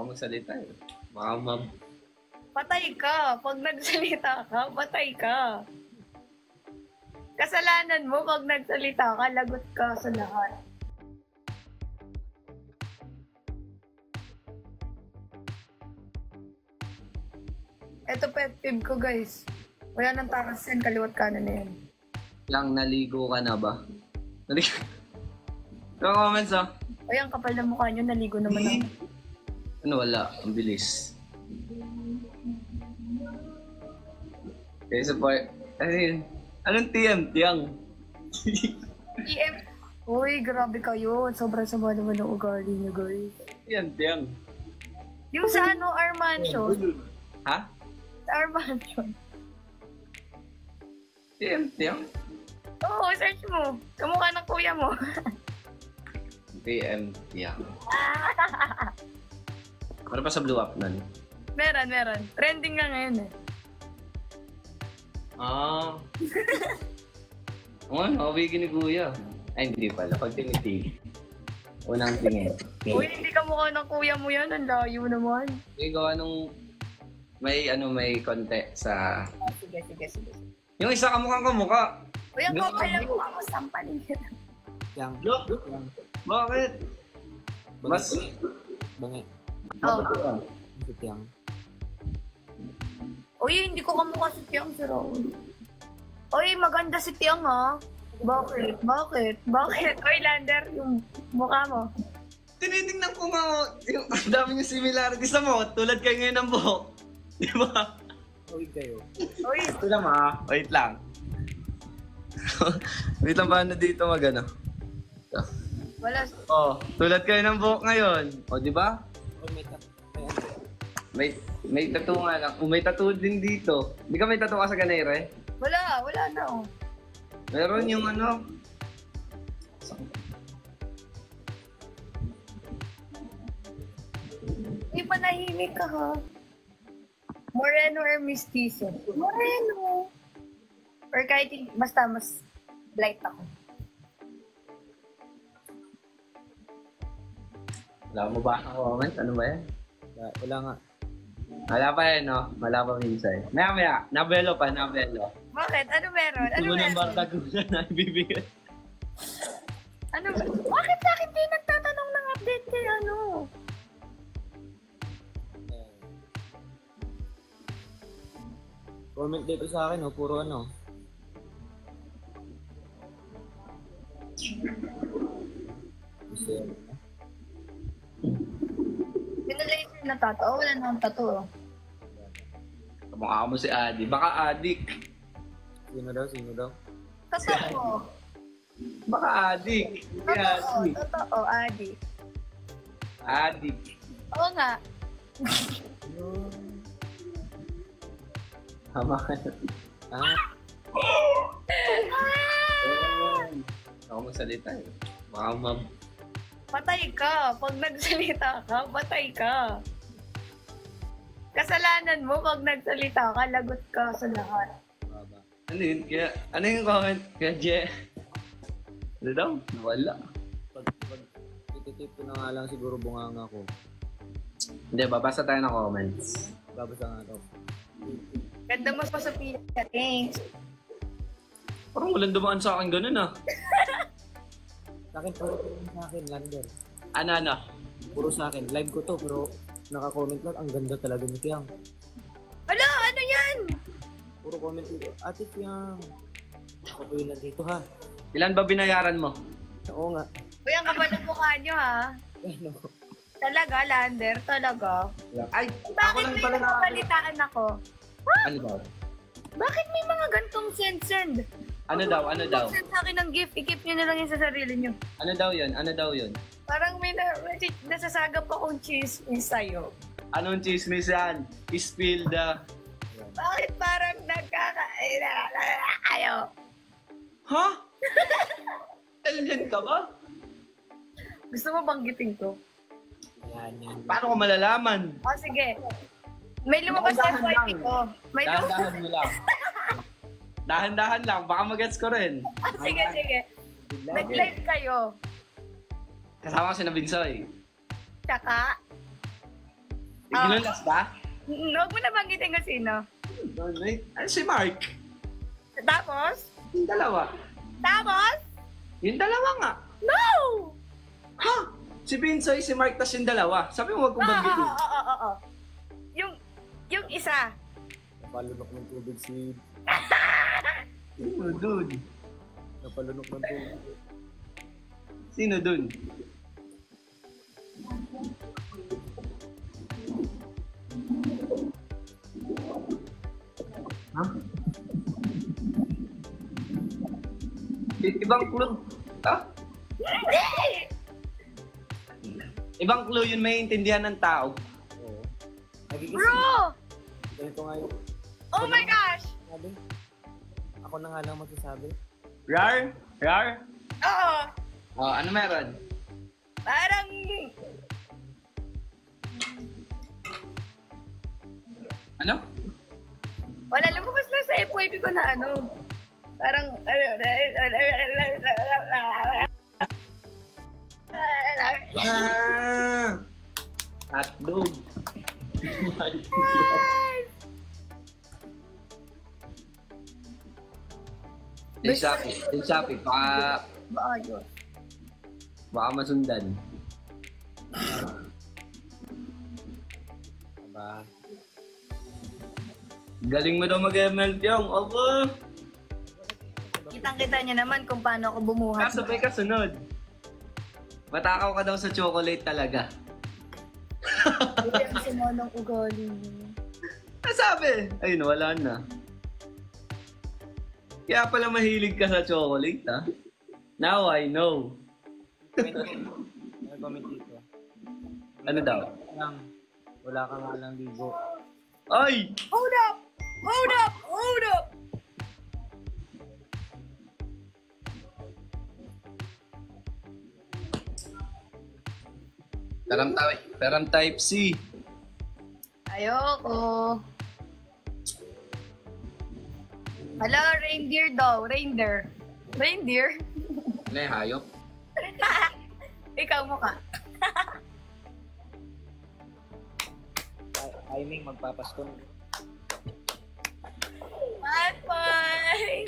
Ako magsalita eh. Baka Patay ka. Pag nagsalita ka, patay ka. Kasalanan mo pag nagsalita ka, lagot ka sa lahat. Ito pet peeve ko, guys. Wala nang takas yan, kaliwat kanan na yan. lang naligo ka na ba? Naligo. No comments ah. Ay, ang kapal na mukha nyo, naligo naman ako. Ano wala? Ang bilis. Okay, so boy. Ano yun? Anong TM? Tiyang? PM. Uy, grabe kayo. Sobrang sama naman ng ugali nyo, guys. Yan, tiyang. Yung sa ano, our mansion. Ha? Sa our mansion. TM, tiyang? Oo, search mo. Kamukha ng kuya mo. TM, tiyang. Ano pa sa blue up nun? Meron. Trending nga ngayon eh. Ah. Oo, nakawigin ni kuya. Ay, hindi pala. Pag tinitig. Unang tingin. Uy, hindi ka mukha ng kuya mo yan. Ang layo naman. Okay, gawa nung may konti sa... Sige. Yung isa kamukhang kamukha. Uy, ang kapal na mukha mo. Sampalin ka na. Yang. Look! Bakit? Mas... Bangi. Oh. Ito yang. Uy, hindi ko kamukha si Tiang, si Raul. Uy, maganda si Tiang, ha? Bakit? Uy, Lander, yung mukha mo. Tinitingnan ko nga yung ang dami yung similarities na mo. Tulad kayo ngayon ng buhok. Di ba? Uy kayo. Uy, Ito lang Wait lang. Wait lang paano dito magano? wala. Oh, tulad kayo ng buhok ngayon. O, di ba? Uy, may tap. May tattoo nga lang. May tattoo din dito. Hindi ka may tattoo ka sa ganere? Wala na, oh. Meron yung ano. Hindi pa nahimik ka, ha? Moreno or mestizo? Moreno. Or kahit, basta mas light ako. Wala mo ba ang comment? Ano ba yan? Wala nga. Wala pa yan, no? Wala pa minsan. Maya. Nabelo pa. Bakit? Ano meron? Gusto ng bardag na ibibigay. Ano? Bakit sa akin di nagtatanong ng update kay ano? Comment dito sa akin, puro ano. Gusto yan. Pinalaser na tato? Oh, wala namang tato. Kamukha mo si Adi. Baka adik. Sino daw? Totoo. Baka adik. Hindi adik. Totoo, Adi. Adik. Oo nga. Tama ka na. Ah, Ako magsalita eh. Baka Patay ka. Pag nagsalita ka, patay ka. Kasalanan mo pag nagsalita ka, lagot ka sa lahat. baba. Ano yun? Ano yung comment? Kaya Je. Ano daw? Nawala. Pag ititip ko na nga lang siguro bunganga ko. Hindi, babasa tayo ng comments. Babasa nga to. Ganda mo pa sa pila. Thanks. Parang walang dumaan sa akin ganun ah. Sa akin, puro sa akin, Lander. Ano? Puro sa akin. Live ko to, pero naka-comment lang. Ang ganda talaga ni Tiang. Hala, ano yan? Puro comment dito. Ate Tiang. Ako po yun dito ha. Ilan ba binayaran mo? Oo nga. Uy, ang kapal ng mukha nyo, ha? Ano? Talaga, Lander, talaga. Ay, Bakit may napapalitaan ako? Ano daw? Bakit may mga gantong send-send? Ano daw? Send sa akin ng gift, i-keep nyo na lang yung sa sarili nyo. Ano daw yun? Parang may nasasagap akong chismis sa'yo. Anong chismis yan? Spill the... Bakit parang nagkakayo? Ha? Alien ka ba? Gusto mo banggitin ko? Yan. Paano ko malalaman? O, sige. May lumabas sa FYP ko. May lumabas. Dahan-dahan mo lang. Dahan-dahan lang. Baka magets ko rin. Sige. Nag-live kayo. Kasama ko si Nabinsoy. Tsaka, Iglulas ba? Huwag mo na banggitin kung sino. Ano si Mark? Tapos? Yung dalawa. Tapos? Yung dalawa nga. No! Ha? Si Binsoy, si Mark, tas yung dalawa. Sabi mo, wag kong banggitin. Oo. Yung isa. Napalunok ng tubig si... Sino dun? Napalunok ng tubig. Sino dun? Ha? Ibang clue. Ha? Ibang clue yun, may intindihan ng tao. Oo. Nagigising. Bro! Ganito nga yun. Oh my gosh! Sabi. Ako na nga lang magsasabi. Rar? Rar? Oo. Oh, ano meron? Parang... Ano? Wala, lumabas lang sa FYP ko na ano. Parang... Ah! Hotdog. Yung Shopee, Maayos. baka masundan. Aba. Galing mo daw mag-ML, Pyong. Opo. Kitang-kita niya naman kung paano ako bumuhat. Kasabay ka sunod. Matakaw ka daw sa chocolate talaga. Hindi ang simonong ugali niya. Nasabi! Ayun, wala na. Kaya pala mahilig ka sa chocolate, ha? Now I know. Nag-comment dito. Ano daw? Wala ka nga lang ligo. Ay! Hold up! Hold up! Hold up! Peram type C. Ayoko. Hala, reindeer daw. Reindeer. Reindeer? Ano yung hayop? Ikaw mukha. Timing, magpapasko. Bye, bye!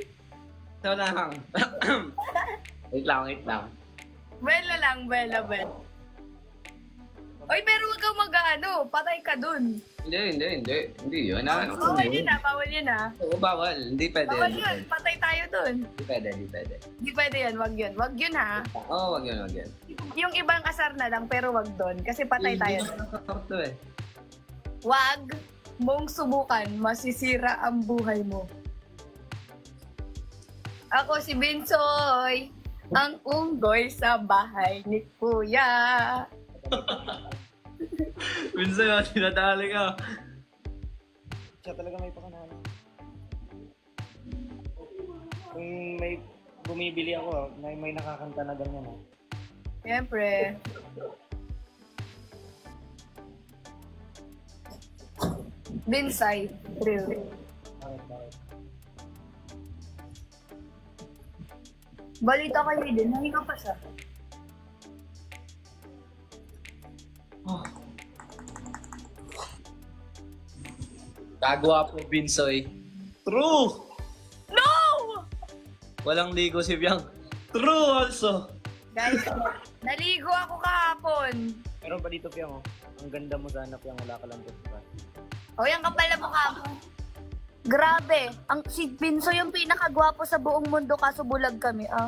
Ito lang. wait lang. Bella lang, Bella. Oy, pero wag kang mag-ano. Patay ka dun. Hindi yun. Ano Bawal yun na, bawal yun na. Oo, bawal. Hindi pwede. Bawal yun, patay tayo dun. Hindi pwede. Hindi pwede yan, wag yun. Wag yun ha. Oo, wag yun. Yung ibang asar na lang, pero wag dun. Kasi patay tayo dun. Ito eh. Wag mong subukan, masisira ang buhay mo. Ako si Binsoy, ang unggoy sa bahay ni Kuya. Minsan, tinatali ka. Siya talaga may pakanalan. Kung may bumibili ako, may nakakanta na ganyan. Siyempre. Binsay, really. Bakit? Balita kayo din, nahinga pa siya. Oh. Kagwa po, Binsoy. True! No! Walang ligo si Biang. True also. Guys, naligo ako kahapon. Meron pa dito, Piang, ang ganda mo sana, Piang, wala ka lang dito. O, yan kapal na mukha mo. Grabe. Si Binsoy yung pinakagwapo sa buong mundo kaso bulag kami, ah.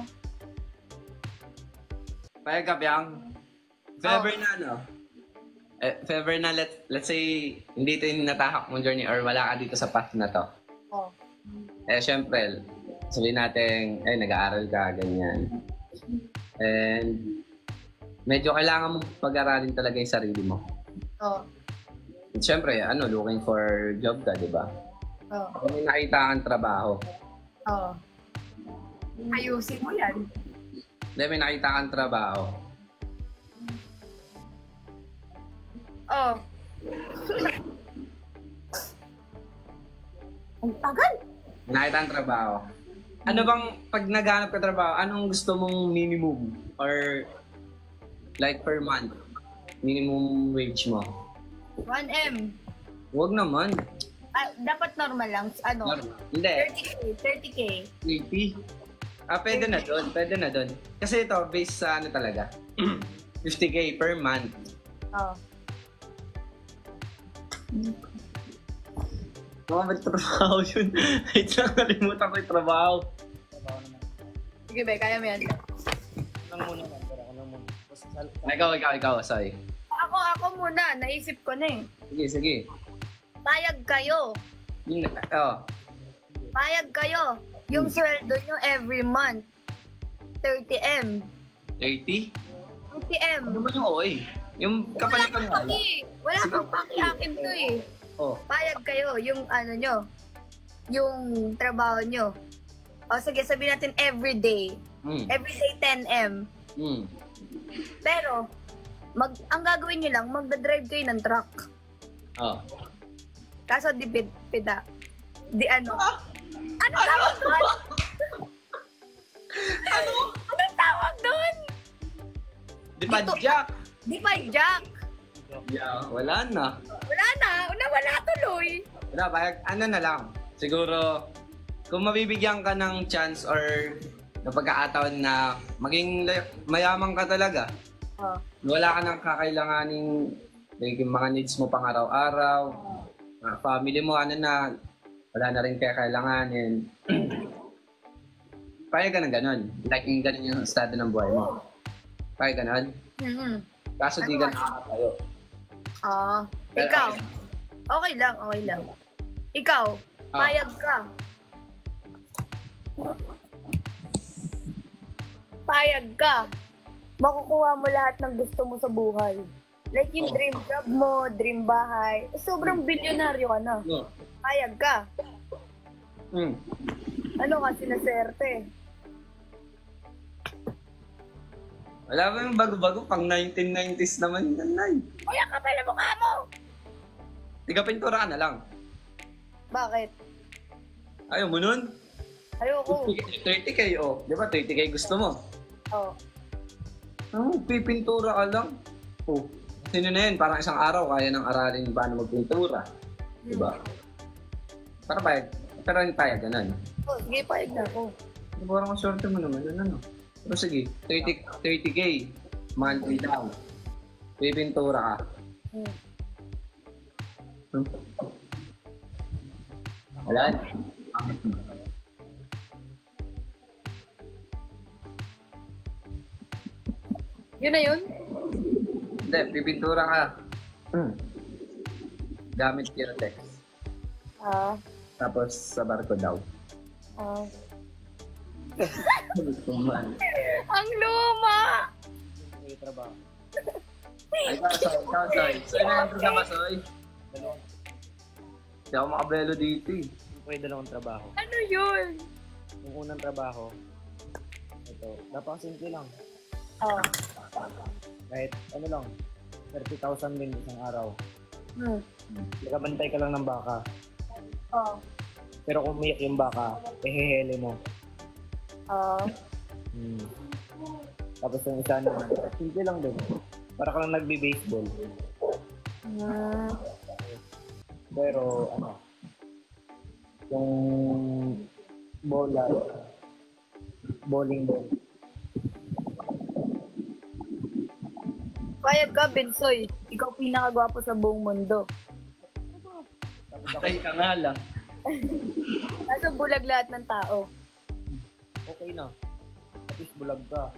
Payag ka, Biang. If ever na, no? If ever na, let's say, hindi ito yung natahak mong journey or wala ka dito sa path na to. Oh. Syempre, sabihin natin, nag-aaral ka, ganyan. And, medyo kailangan mong pag-aralin talaga yung sarili mo. Oh. And syempre, looking for job ka, di ba? Oh. Kung may nakita kang trabaho, Oh. Ayusin mo yan. may nakita kang trabaho, Oh. Ang tagal. nakita ang trabaho. Ano bang, pag naghanap ka trabaho, anong gusto mong minimum? Or, like per month, minimum wage mo? 1M. Huwag naman. Dapat normal lang. Ano? Hindi. 30K. 80. Pwede na doon. Pwede na doon. Kasi ito, based sa ano talaga. 50K per month. Oh. May trabaho yun. Wait lang, nalimutan ko yung trabaho. Trabaho naman. Sige, be, kaya mo yan. Ako lang muna lang. Pero ako lang muna. Ikaw, sorry. Ako muna. Naisip ko na eh. Sige. Payag kayo. Payag kayo. Yung sweldo nyo every month. 30M. 30? 30M. Ano ba yung OA? Yung kapalit ko nga. Wala kang paki-akin to eh. Oh. Payag kayo. Yung ano nyo. Yung trabaho nyo. O sige, sabihin natin everyday. Everyday 10M. Pero, ang gagawin nyo lang, magdadrive kayo ng truck. Oh. Kaso di pida. Di ano. Ano tawag doon? Anong tawag doon? Di ba, Jack? Di pa jack. Yeah, wala na. Wala tuloy. Wala, ano na lang. Siguro, kung mabibigyan ka ng chance or na pagkakataon na maging mayaman ka talaga, wala ka nang kakailanganing like, yung mga needs mo pang araw-araw, family mo, ano na, wala na rin kaya kailanganin. Payag ka ng ganun. Like, yung ganun yung estado ng buhay mo. Payag ganun. Kaso di ka nakakatayo. Ikaw. Okay lang. Ikaw, payag ka. Payag ka. Makukuha mo lahat ng gusto mo sa buhay. Like yung dream job mo, dream bahay. Sobrang bilyonaryo ka na. Payag ka. Ano ka, sinaserte? Wala ba yung bago-bago? Pang 1990s naman yan, Nay. Kuya ka pala mukha mo! Tiga-pintura ka na lang. Bakit? Ayaw mo nun? Ayoko. 30K, oh. Di ba 30K gusto mo? Oh. Pipintura ka lang. Oh. Sino na yun? Parang isang araw kaya nang aralin paano magpintura. Di ba? Para payag. Pero hindi payag, ganun. Oh, sige, payag na ako. Parang ang swerte mo naman, ano? Pero sige, 30K. Monthly lang. Pipintura ka. Wala na. Yun na yun? Hindi, pipintura ka. Gamit Kiratex. Tapos sa barko daw. Ang luma! May trabaho. Ay, Soy. Soy na yung programa, Soy. Dalawang. Hindi ako makabelo dito eh. May dalawang trabaho. Ano yun? Yung unang trabaho, ito, napaka-simple lang. Kahit ano lang, 30,000 din isang araw. Nakabantay ka lang ng baka. Pero kung umiyak yung baka, ihehele mo. Tapos yung isa naman, simple lang din. Para ka lang nagbe-baseball. Pero ano, yung bola, bowling ball. Payag ka, Bensoy. Ikaw pinakagwapo sa buong mundo. Patay ka nga lang. Nasa bulag lahat ng tao. Okay na. At least bulag ka.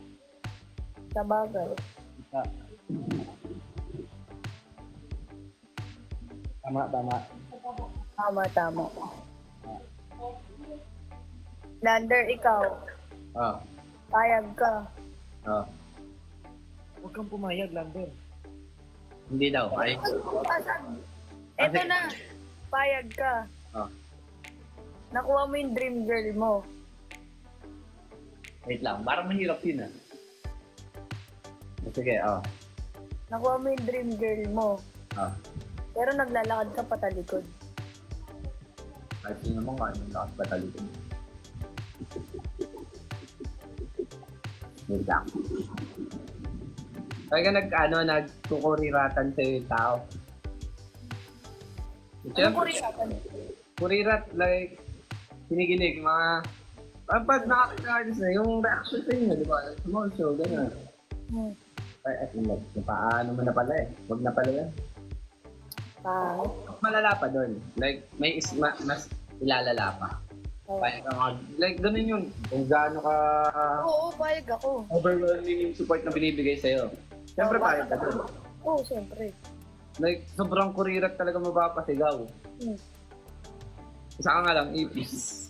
Sa bagay. Kita. Tama. Tama. Lander, ikaw. Payag ka. Huwag kang pumayag, Lander. Hindi daw. Ay. Eto na. Payag ka. Nakuha mo yung dream girl mo. Wait lang. Parang mahirap yun ah. Sige, Nakuha mo yung dream girl mo. Pero naglalakad ka patalikod. Kahit sino naman ka, yung lakas patalikod. Wait lang. Kaya ka nagkukuriratan sa'yo yung tao. Anong kuriyatan? Kurirat, like, kinikinig, mga... Pag nakakita-artist na, yung reaction sa inyo, di ba? Small show, gano'n. Ay, paano mo na pala eh. Huwag na pala yan. Malala pa doon. Like, may mas ilalala pa. Like, ganun yun. Kung gaano ka... Oo, payag ako. Overwhelming yung support na binibigay sa'yo. Siyempre, payag ka doon. Oo, siyempre. Like, sobrang kurirat talaga mapapasigaw. Isa ka nga lang, ipis.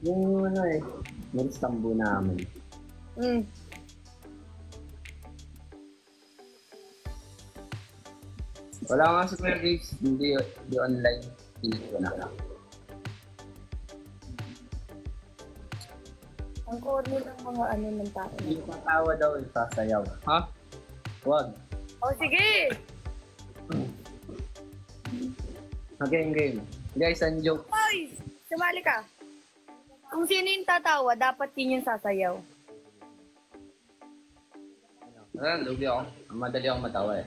Yung ano eh, yung stambo namin. Wala nga super gigs, hindi online. Hindi ko na lang. Ang corny ng mga ano ng tao. Hindi ko tawa daw, sasayaw. Ha? Huwag. Oh, sige! Game. Guys, ang joke. Hoy! Sumali ka. Kung sino yung tatawa, dapat yun yung sasayaw. Lugi ako. Madali akong matawa eh.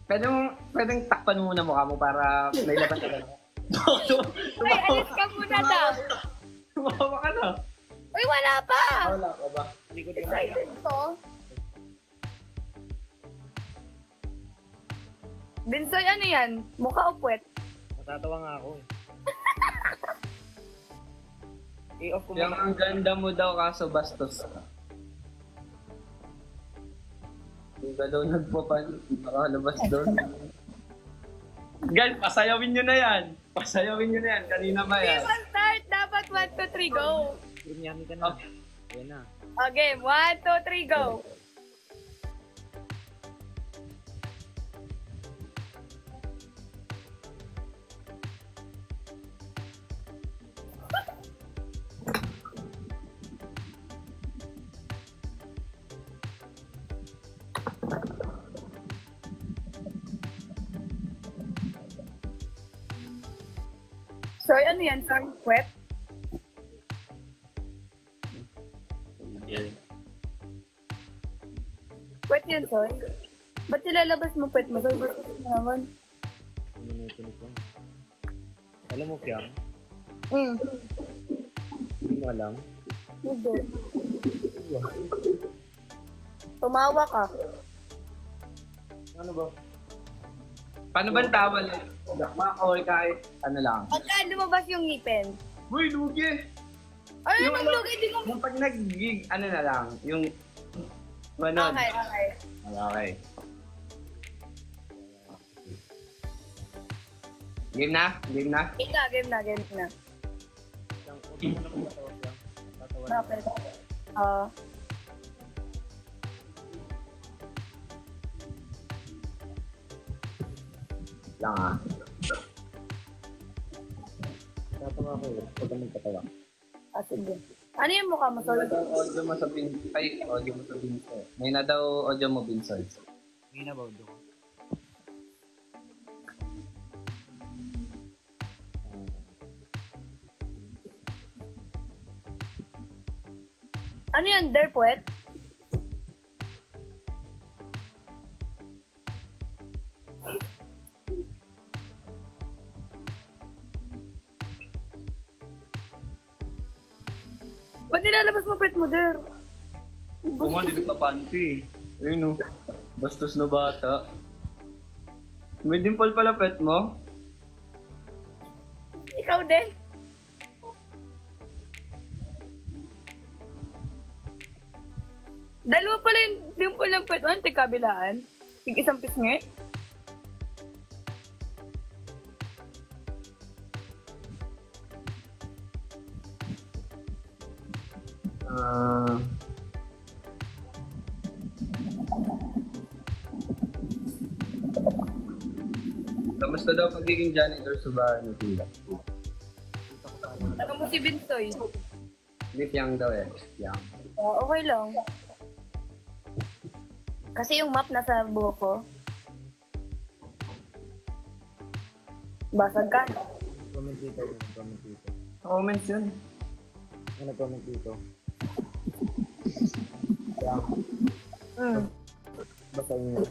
Pwedeng takpan mo muna mukha mo para may laban ka lang. Uy, alis ka muna daw. Tumawa ka na. Uy, wala pa! Wala ka ba? Hindi ko din Excited to. Binsoy, ano yan? Mukha o puwet? Matatawa nga ako eh. I-off ko Yung muna. ang ganda mo daw kaso bastos ka. Hindi ka daw nagpapan. Nakalabas doon. Guys, pasayawin nyo na yan. Pasayawin nyo na yan. Kanina ba yan? Game start! Dapat 1, 2, 3, go! Yumyami ka na. Okay. Yan na. O, game. 1, 2, 3, go! Sorry, ano yan? Sorry, puwet? Puwet yan, sorry. Ba't nilalabas mo puwet mo? Sorry, ba't naman? Ano na ito nito? Alam mo, Piang? Hindi mo alam? Hindi. Tumawa ka. Ano ba? Paano ba ang tawal eh? Makakawal kahit ano lang. Pagka lumabas yung ngipin. Uy, lugi! Ano Yung namang ano- lugi? Di mo... Yung pag nag-gig, ano na lang, yung... Ganon. Okay, okay. Okay. Game na? Game na? Game na, game na, game na. Piang, huwag mo na magtatawa, Piang. Tatawa na. Okay. Lang ah. Tatawa ko eh. Huwag kang magtatawa. Sige. Ano yung mukha mo, sorry? May na daw audio mo sa audio mo sa Vincent. May na daw audio mo, Vincent. Hindi na ba ulo ko? Ano yun, der puwet? Ba't nilalabas mo puwet mo, der? Oo nga, hindi ka panty. Ayun o. Bastos na bata. May dimple pala pet mo? Ikaw din? Dalawa pala yung dimple ng puwet mo, yung kabilaan. Yung isang pisngi. Kamusta daw pagiging janitor sa bahay ng tila? Ano mo si Binsoy? Hindi Piang daw eh. Piang. Okay lang. Kasi yung map nasa buhok ko. Basag ka. Comment dito. Comment dito. Comments yun. Ano comment dito? Piang. Mm. Basta yun.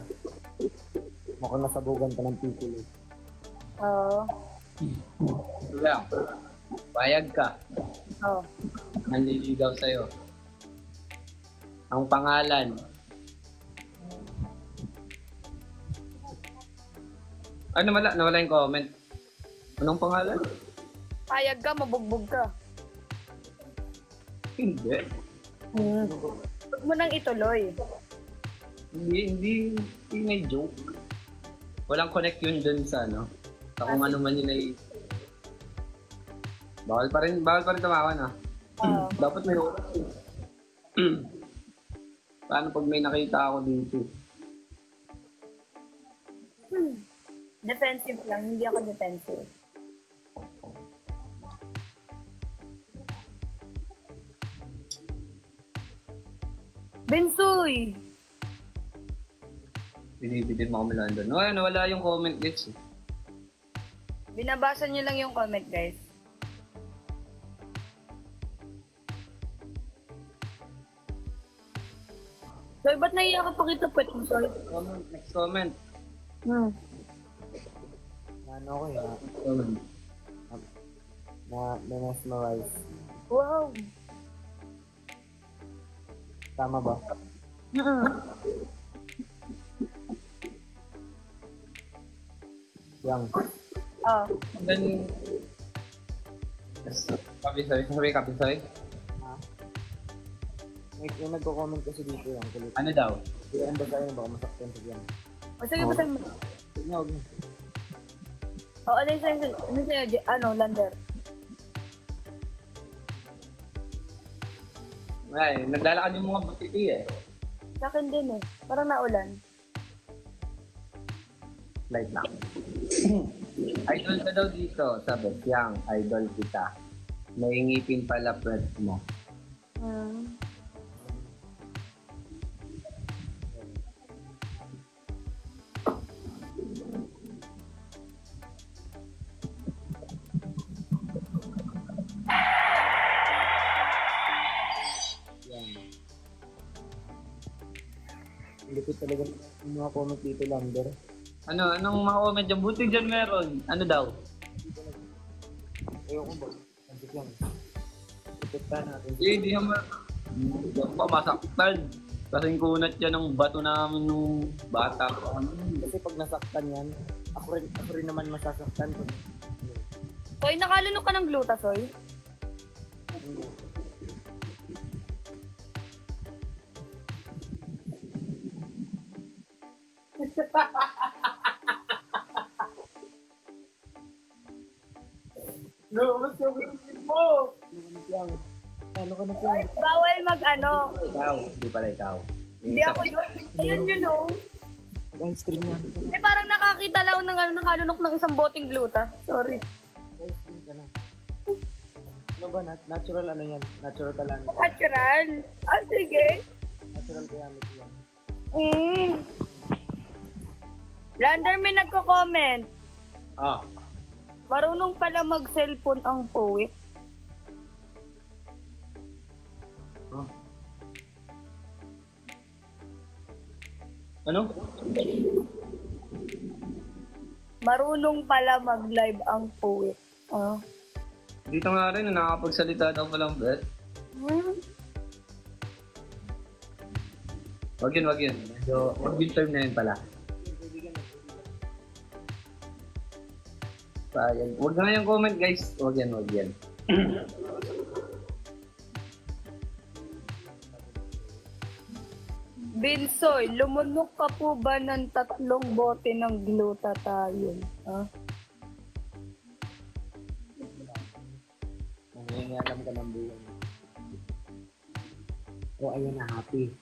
Mukhang nasabugan ka ng pickle. Oo. Wala. Bayag ka. Oo. Nanliligaw sa'yo. Ang pangalan. Ay, nawala yung comment. Anong pangalan? Payag ka, mabugbog ka. Hindi. Huwag mo nang ituloy. Hindi may joke. Walang connect yun dun sa ano. Sa kung ano man yun ay... Bawal pa rin tumawa na. Dapat may oras eh. Paano pag may nakita ako dito? Defensive lang, hindi ako defensive. Bensoy! Binibidin mo kami lang doon. Nawala yung comment guys eh. Binabasa niyo lang yung comment, guys. Soy, ba't naiiyak ka pakita pwet mo, Soy? Next comment. Ano ko yun? Comment. Na-mesmerize. Wow! Tama ba? Yang. Oh. Then... Kapisoy. Ha? Yung nagko-comment kasi dito yung kulit. Ano daw? Yung basahin baka masaktan sa yan. O, sige, basahin mo. Huwag na. O, ano yung sa'yo? Ano sa'yo? Ano, Lander? Ay, naglalakad yung mga butiti eh. Sa akin din eh. Parang naulan. Light lang. Idol ka daw dito, sabi. Yang, idol kita. May ngipin pala pwede mo. Hindi ko talaga yung mga comment dito, Lander. Anong mga comment dyan? Buti dyan meron. Ano daw? Ayoko ba? Ansik lang. Ipagtan natin. Hindi naman. Hindi pa masaktan. Kasing kunat yan ng bato namin nung bata pa. Kasi pag nasaktan yan, ako rin naman masasaktan. Soy, nakalunok ka ng gluta, Soy? No, mas yung mo! Ano ka na po? Bawal mag-ano. Ikaw. Hindi pala ikaw. Hindi ako yun. Ayun yun, oh. Ice cream yan. Eh, parang nakakita lang ako ng nakalunok ng isang boteng gluta. Sorry. Ice cream ka na. Ano ba? Natural ano yan? Natural ka lang. Natural? Ah, sige. Natural gamit yan. Lander, may nagko-comment. Ah. Marunong pala mag-cellphone ang poet. Huh? Ano? Marunong pala mag-live ang poet. Ah. Dito nga rin, nakakapagsalita daw palang bet. Wag yun. Medyo, wag term na yun pala. Sayang. Wag na yung comment guys. Wag yan. Binsoy, lumunok ka po ba ng 3 bote ng glutathione? Ah? Nangyayakam ka ng buwan. O ayun na, happy.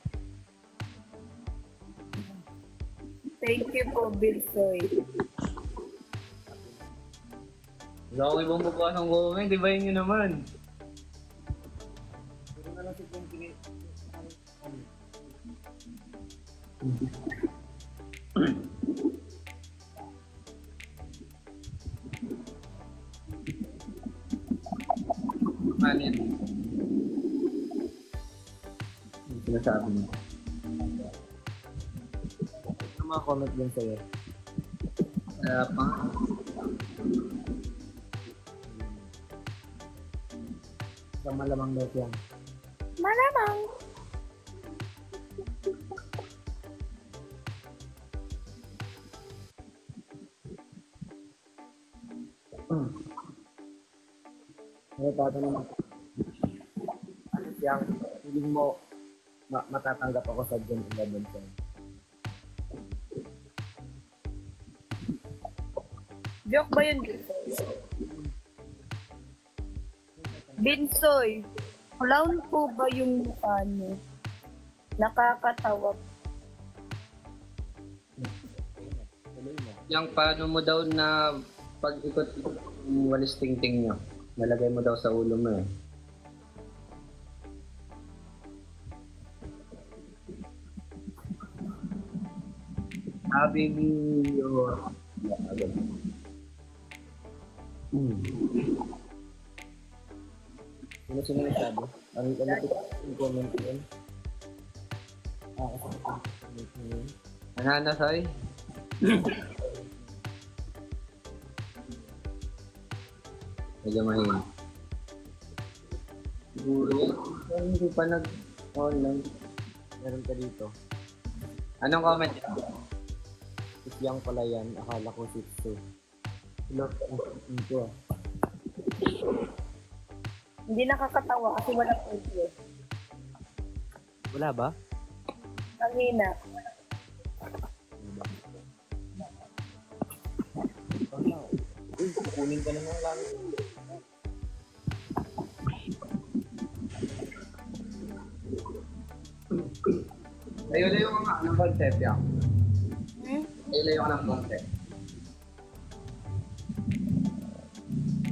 Thank you po, Binsoy. Wala ko ibang bubukas ng comment. Dibayin nyo naman. Pero na lang si Pong Pini. Ano yan? Ano sinasabi mo? Ano mga comment din sa'yo? Pa. Sa malamang daw siya. Malamang. May tatanong ako. Ano siyang hindi mo matatanggap ako sa Gen 11 siya? Joke ba yun, Binsoy? Binsoy, clown po ba yung mukha niyo? Nakakatawa. Yung paano mo daw na pag-ikot-ikot yung walis tingting nyo. Nalagay mo daw sa ulo mo eh. Sabi niyo. Sino nagsabi? Ano yung comment yun? Kasi comment yun. Nananasay? Medyo mahina. Siguro yan. Hindi pa nag-online. Meron ka dito. Anong comment yun? Yang pala yan. Akala ko 6'2". Look, ang ko ah. Hindi nakakatawa kasi walang audio. Wala ba? Ang hina. Kukunin ka na ng lang. Layo-layo ka nga ng concept yan. Hmm? Layo-layo ka ng concept.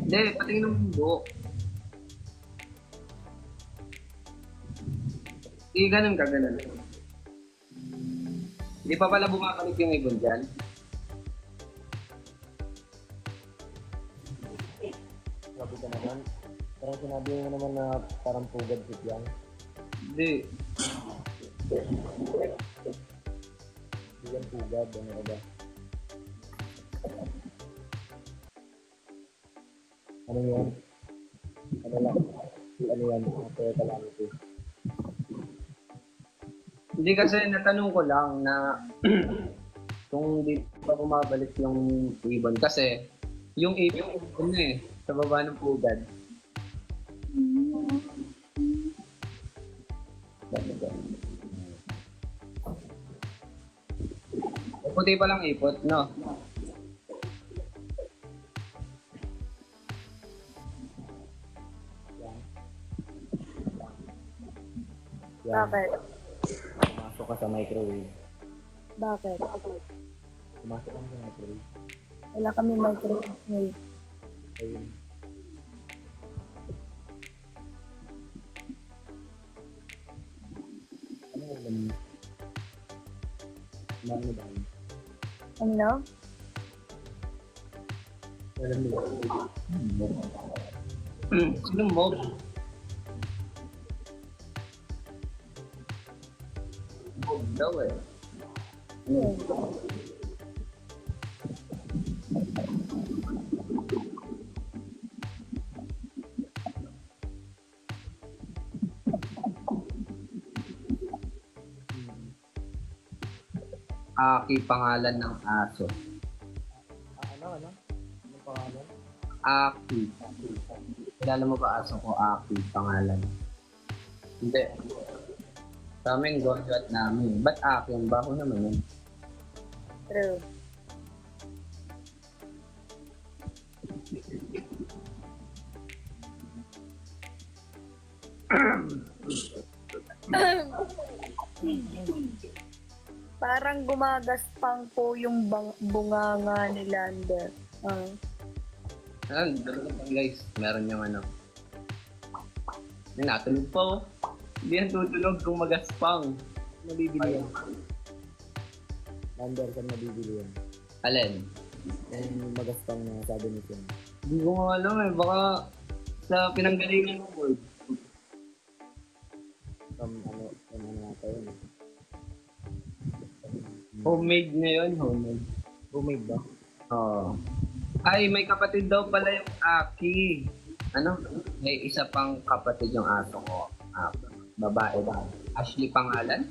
Hindi, patingin ng buhok. Hindi ganun ka, ganun. Hindi pa pala bumabalik yung ibon dyan. Grabe ka naman. Parang sinabi mo naman na parang pugad si Piang. Hindi. Hindi yan pugad. Ano ba? Ano yan? Ano lang? Ano yan? After calamity. Hindi kasi natanong ko lang na kung di pa bumabalik yung ibon. Kasi yung ibon eh, sa baba ng pugad. Puti pa lang ipot, no? Yan. Bakit? Pumasok ka sa microwave. Bakit? Pumasok ka sa microwave. Wala kami microwave. Ayun. Ano yung alam mo? Ano ba yun? Ano? Alam mo ba? Sinong mob? Mob daw eh. Aki pangalan ng aso. Ano? Anong pangalan? Aki. Kilala mo ba aso ko? Aki pangalan. Hindi. Sa amin, gonjot namin. Ba't Aki? Ang baho naman yun. True. Parang gumagaspang po yung bunganga ni Lander. Ayan, dalawa pang guys. Meron yung ano. Yung natulog pa oh. Hindi yan tutulog kung magaspang. Nabibili yan. Lander, saan nabibili yan? Alin? Yung magaspang na sabi ni Ken. Hindi ko nga alam eh. Baka sa pinanggalingan ng word. From ano nata yun. Homemade na yun, homemade. Homemade ba? Oh. Ay, may kapatid daw pala yung Aki. Ano? May isa pang kapatid yung aso ko. Babae daw. Ashley pangalan?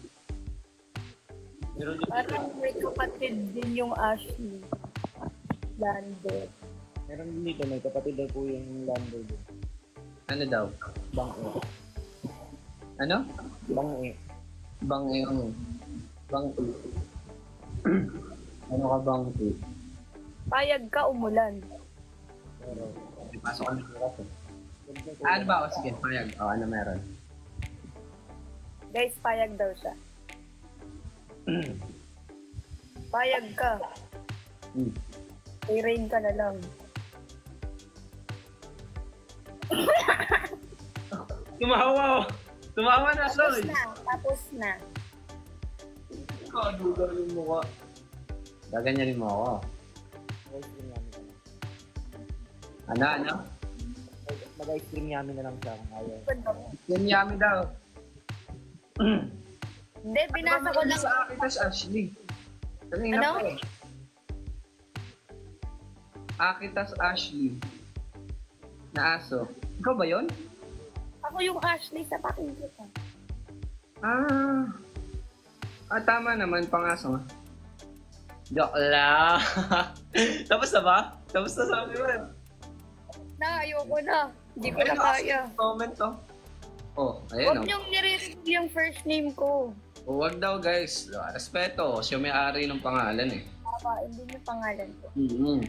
Parang may kapatid din yung Ashley. Lander. Meron din dito, may kapatid daw po yung Lander din. Ano daw? Bang-e. Ano? Bang-e. Bang-e. Ano ka bang-e? Payag ka umulan. Pero, Pasok ka na kasi. Ano ba? Sige, payag. Ano meron? Guys, payag daw siya. Payag ka. I-rain ka na lang. Tumawa! Tumawa na, Tapos Sol! na. Tapos na. Kadugar yung mukha. Gaganyanin mo ako. mag-ice cream namin na lang. Ano? Mag-ice cream namin na lang siya kung ayaw. Yan yummy daw. Hindi, binasa ko lang. Sa akin, tas Ashley. Kanina Ano? pa eh. Akitas Ashley. Na aso. Ikaw ba yun? Ako yung Ashley sa pakinggan ko. Tama naman, pangaso nga. Joke lang. Tapos na ba? Tapos na sabi mo. Na, ayoko na. Hindi ko na kaya. Comment to. Oh, ayun Huwag oh. niyong nire-review yung first name ko. Huwag daw guys. Respeto. Siya may-ari ng pangalan eh. Tama, hindi yung pangalan ko. Mm-hmm.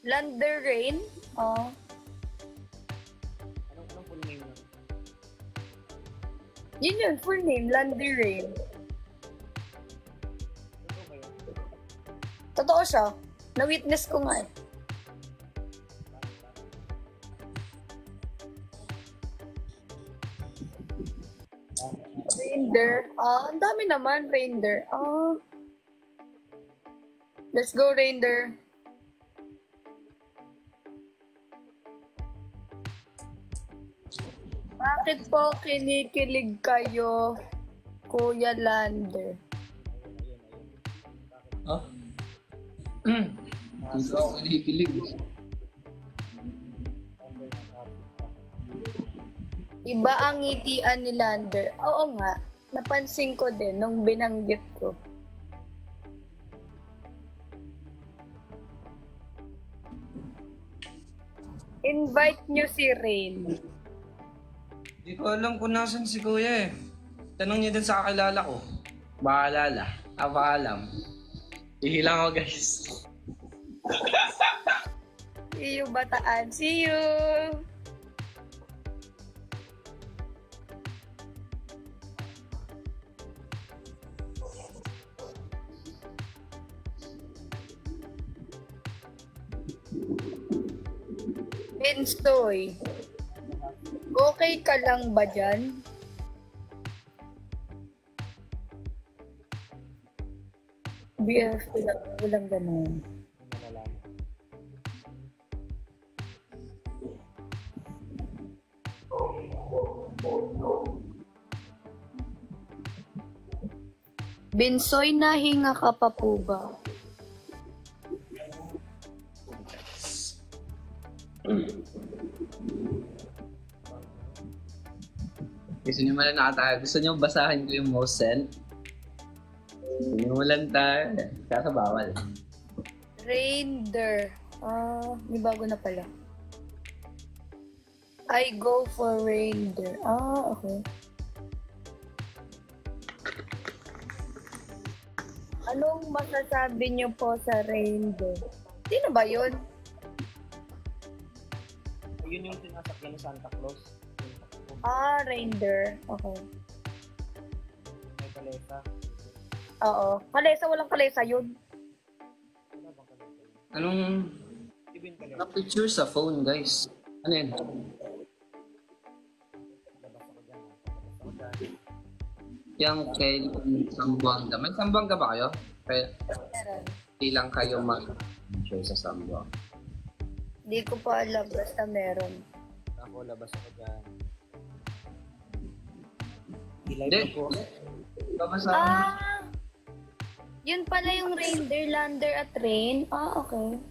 Lander Rain. Oh. Anong full name na? Yun yun, full name. Lander Rain. Ano ba yun? Totoo siya. Na-witness ko nga eh. Rainder. Ang dami naman, Rainder. Let's go, Rainder. Bakit po kinikilig kayo, Kuya Lander? Oh? Hindi ako kinikilig. Iba ang ngitian ni Lander. Oo nga, napansin ko din nung binanggit ko. Invite nyo si Rain. Hindi ko alam kung nasan si Kuya eh. Tanong niya din sa kakilala ko. Baalala. Paalam. Ihilang ako guys. See you, Bataan. See you! Benstoy, okay ka lang ba dyan? BF, walang ganun. Malalaman. Bensoy, nahinga ka pa po ba? Gusto niyo man na tayo. Gusto niyo basahin ko yung most sent? Sinulan tayo. Kaya bawal. Rainder. May bago na pala. I go for Rainder. Okay. Anong masasabi niyo po sa Rainder? Sino ba yun? Yun yung sinasakyan ni Santa Claus. Rainder. Okay. May kalesa. Oo. Kalesa, walang kalesa yun. Wala bang kalesa? Anong Ibin kalesa. na-picture sa phone guys? Ano yan? Labas ako dyan. Labas ako dyan. Yung kay Sambuanga. May Sambuanga ba kayo? Kaya Meron. hindi lang kayo mag-picture sa Sambuanga. Hindi ko pa alam. Basta meron. Ako, labas ako dyan. I-live Hindi. ko po. Babasa Yun pala yung reindeer, lander at rain. Ah, okay.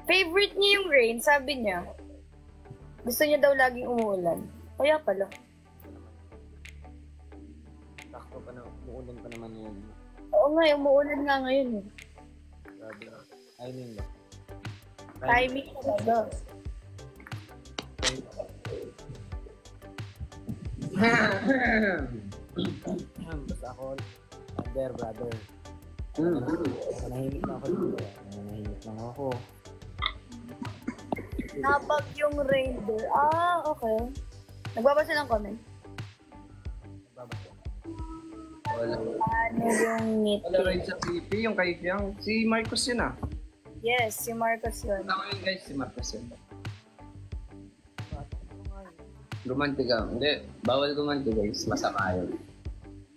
Favorite niya yung rain, sabi niya. Gusto niya daw laging umuulan. Kaya pala. Sakto pa na, umuulan pa naman yun. Oo nga, umuulan nga ngayon eh. Grabe. Timing ba? Timing talaga. Basta ako, brother. Nanahimik na ako dito. Nanahimik lang ako. Nabag yung reindeer. Ah, okay. Nagbabasa ng comment. Wala. Ano yung ngiti? Wala rin sa PP, yung kay Fiang. Si Marcos yun ah. Yes, si Marcos yun. Tama yun guys, si Marcos yun. Gumanti ka. Hindi, bawal gumanti guys. Masama yun.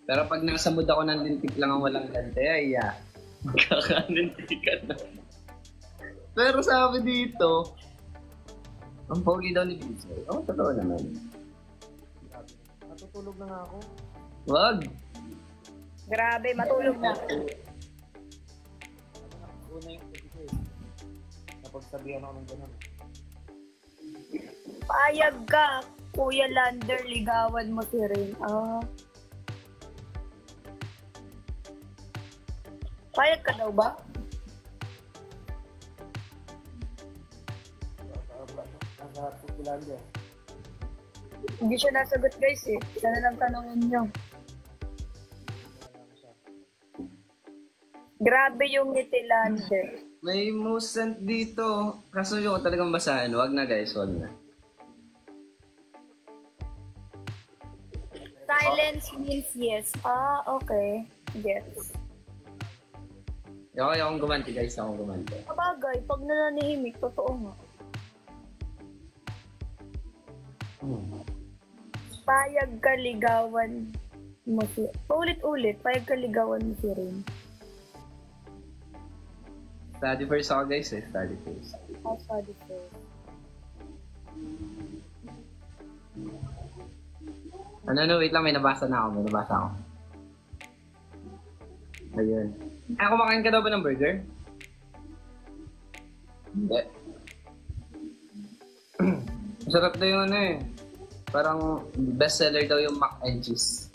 Pero pag nasa mood ako ng lintik lang ang walang lante, ay kakanintikan na. Pero sabi dito, ang pogi daw ni Bisoy. Oo, totoo naman. Natutulog na nga ako. Wag! Grabe, matulog na. Una yung episode. Napagsabihan ako ng ganun. Payag ka, Kuya Lander, ligawan mo si Rain. Ah. Payag ka daw ba? Nasa Pukulanda. Hindi siya nasagot guys eh. Sana lang tanongin niyo. Grabe yung ngiti Lander. May musent dito. Kaso yung talagang basahin. Wag na guys, wag na. Silence means yes. Ah, okay. Yes. Akong gumanti guys, akong gumanti. Kabagay, pag nananihimik, totoo nga. Payag ka ligawan mo si... Paulit-ulit, payag ka ligawan mo si Rain. Study first ako guys eh, study first. Ah, study first. Ano, wait lang, may nabasa na ako, Ayun. Kumakain ka daw ba ng burger? Hindi. Masarap daw yung ano eh. Parang bestseller daw yung mac and cheese.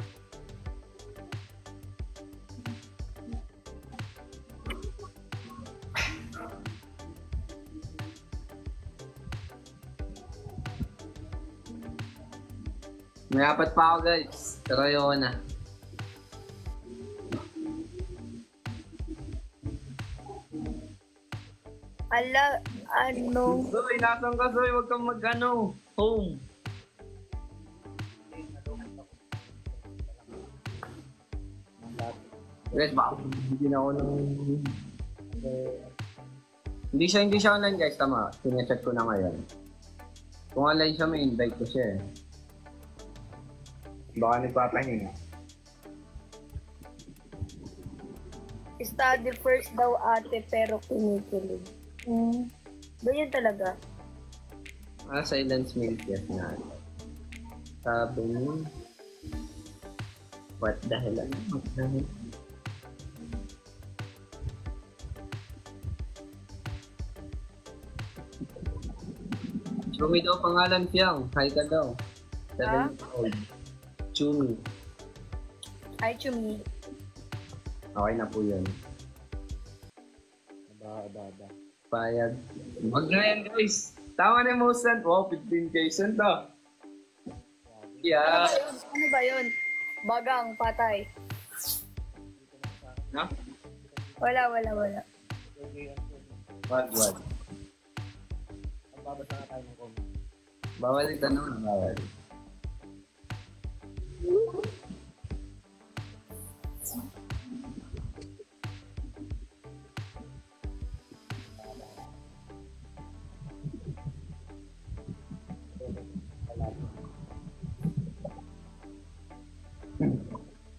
May apat pa ako guys. Pero ayoko na. Ala, ano? Zoy, nasan ka Zoy? Huwag kang mag-ano. Home. Guys, baka hindi na ako ng... Hindi siya online guys, tama. Sinecheck ko na ngayon. Kung online siya, may invite ko siya eh. Baka nagpapahinga. Study first daw ate pero kinikilig. Ganyan talaga. Silence milk yes na. Sabi niya, what the hell? What the hell? Chumi daw pangalan Fiang. Hi ka daw. 7 years old. Chumi. Hi, Chumi. Okay na po yun. Aba. Payag. Wag na yan guys. Tama na yung Musant. Wow, 15k cent ah. Yeah. Ano ba yun? Bagang, patay. Na? Wala. Wag. Ang babasa na tayo ng comment. Bawal ito naman. Bawal.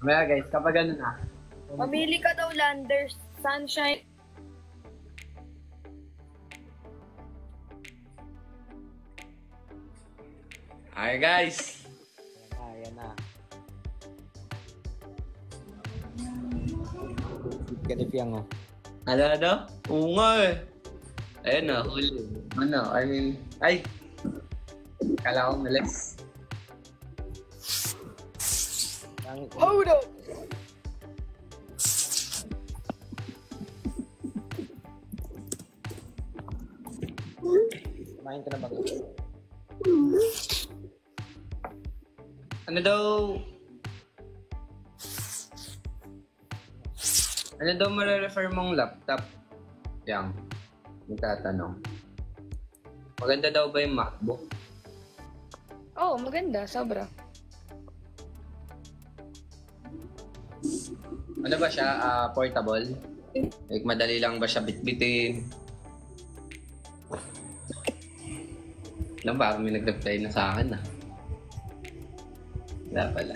Kaya guys, kapag ano na, Mamili ka daw, Lander. Sunshine. okay guys. Ayan na. Ganipyang, oh. Ano? Oo nga eh. Ayun na, huli. Ano, I mean, ay! Kala ko malis. Hold up! Kumain ka na ba? Ano daw... Ano daw mare-refer mong laptop? Yang, nagtatanong. Maganda daw ba yung MacBook? Oo, maganda. Sobra. Ano ba siya? Portable? Like, madali lang ba siya bitbitin? Alam ba, may nag-reply na sa akin Wala pala.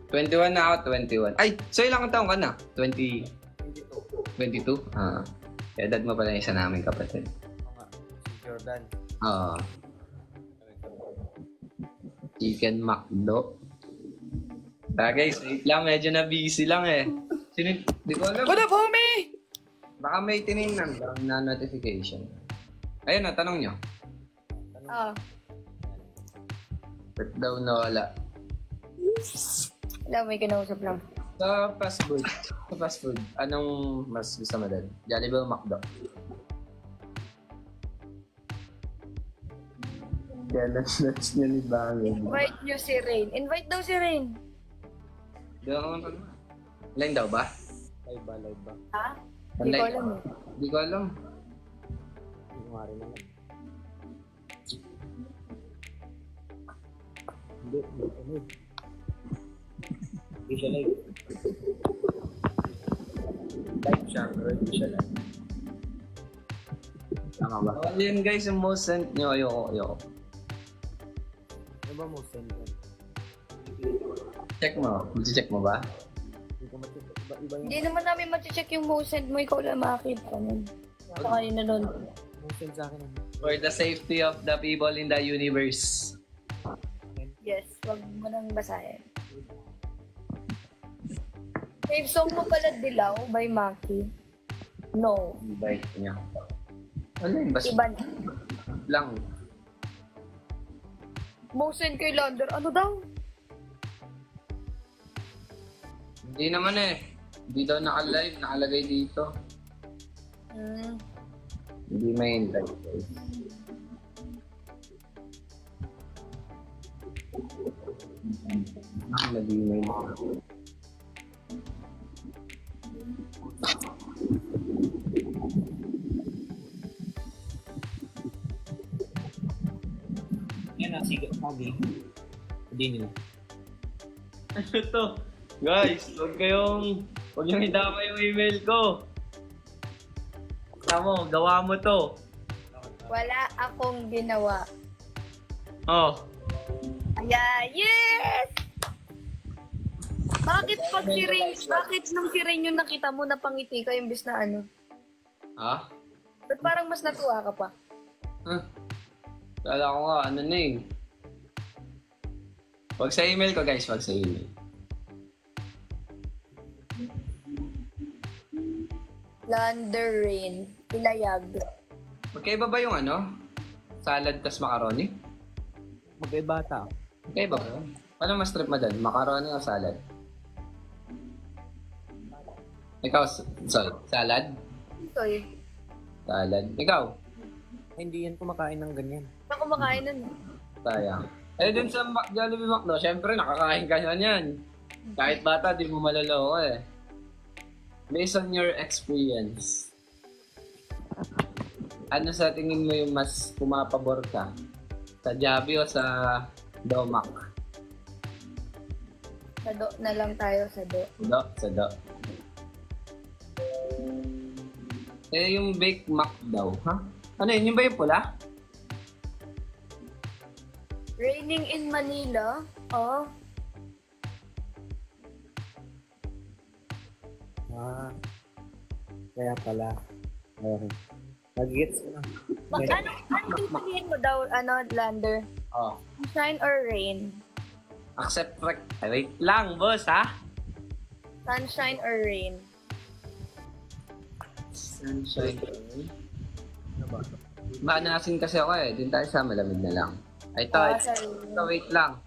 "21 na ako, 21. Ay, so ilang taong ka na? 20... 22? Edad mo pala yung isa namin kapatid. Si Jordan. Oo. Chicken McDo. Guys, wait lang. Medyo na busy lang eh. Sino? Di ko alam. What up, homie? Baka may tinignan lang na notification. Ayun na, tanong nyo. Oo. Ba't daw nawala? Alam, may kinausap lang. Sa fast food, anong mas gusto mo doon? Jollibee o McDo? Kaya nuts niya ni Bangin. Invite nyo si Rain. Invite daw si Rain. Di ako naman tanong. Line daw ba? Live ba? Ha? Hindi ko Online. alam eh. Di ko alam. Hindi ko nga rin alam. Hindi siya live. Live siya, pero hindi siya live. Tama ba? Oh, yun guys, yung most sent nyo. Ayoko. Ano ba mo send yan? Check mo. Check mo ba? Hindi ko matip. Iba yung Hindi naman namin mag-check yung most send mo. Ikaw lang makakita ka nun. Sa kanina nun. mo send sa akin. For the safety of the people in the universe. Yes, wag mo nang basahin. Save song mo pala Dilaw by Maki. No. Invite niya. Ano yun? Basta Iba na. lang. Most send kay Lander. Ano daw? Hindi naman eh. Hindi daw naka-live. Nakalagay dito. Hindi may invite guys. Nakalagay may invite. Yan na, sige. Pagi. Hindi nila. Ano to? Guys, huwag yung idama yung email ko. Tama mo, gawa mo to. Wala akong ginawa. Oh. Yes! Bakit nung si Rain yung nakita mo napangiti ka imbis na ano? Ha? Ba't parang mas natuwa ka pa? Huh? Kala ko nga, ano na eh. Huwag sa email ko guys, huwag sa email. Lander Rain. Ilayag. Magkaiba ba yung ano? Salad tas macaroni? Magkaibata. Magkaiba ba? Ano mas trip mo dun? Macaroni o salad? Ikaw, sorry, salad? Ito eh. Salad. Ikaw? Hindi yan kumakain ng ganyan. Ako kumakain nun. Sayang. Eh, dun sa Jollibee McDo, syempre nakakain ka na yan. Kahit bata, di mo maloloko eh. Based on your experience, ano sa tingin mo yung mas pumapabor ka? Sa Jollibee o sa Domac? Sa do na lang tayo sa do. Sa Do. Eh, yung Bake Mac daw, ha? Ano yun? Yung ba yung pula? Raining in Manila. Oh. Kaya pala. Okay. Nag-gets ko na. Ano sabihin mo daw, Lander? Oh. Sunshine or rain? Accept rec. Wait lang, boss, ha? Sunshine or rain? Sunshine or rain? Ano ba? Maanasin kasi ako eh. Doon tayo sa malamig na lang. Ito, Sorry. wait lang.